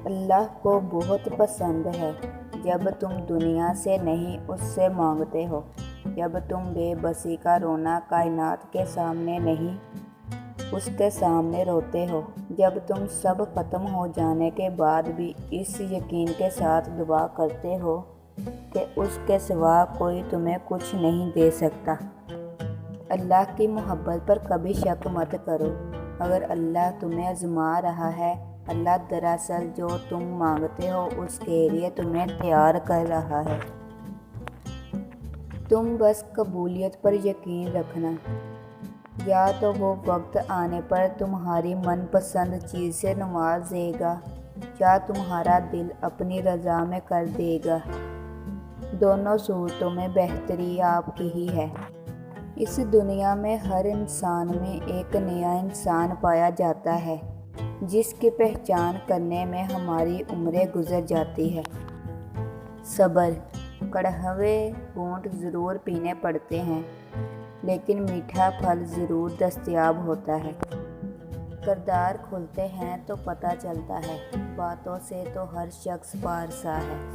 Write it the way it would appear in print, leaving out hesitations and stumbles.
اللہ کو بہت پسند ہے جب تم دنیا سے نہیں اس سے مانگتے ہو، جب تم بے بسی کا رونا کائنات کے سامنے نہیں اس کے سامنے روتے ہو، جب تم سب ختم ہو جانے کے بعد بھی اس یقین کے ساتھ دعا کرتے ہو کہ اس کے سوا کوئی تمہیں کچھ نہیں دے سکتا۔ اللہ کی محبت پر کبھی شک مت کرو۔ اگر اللہ تمہیں آزما رہا ہے، اللہ دراصل جو تم مانگتے ہو اس کے لیے تمہیں تیار کر رہا ہے۔ تم بس قبولیت پر یقین رکھنا، یا تو وہ وقت آنے پر تمہاری من پسند چیز سے نواز دے گا یا تمہارا دل اپنی رضا میں کر دے گا۔ دونوں صورتوں میں بہتری آپ کی ہی ہے۔ اس دنیا میں ہر انسان میں ایک نیا انسان پایا جاتا ہے جس کی پہچان کرنے میں ہماری عمریں گزر جاتی ہے۔ صبر، کڑوے گھونٹ ضرور پینے پڑتے ہیں لیکن میٹھا پھل ضرور دستیاب ہوتا ہے۔ کردار کھلتے ہیں تو پتہ چلتا ہے، باتوں سے تو ہر شخص پارسا ہے۔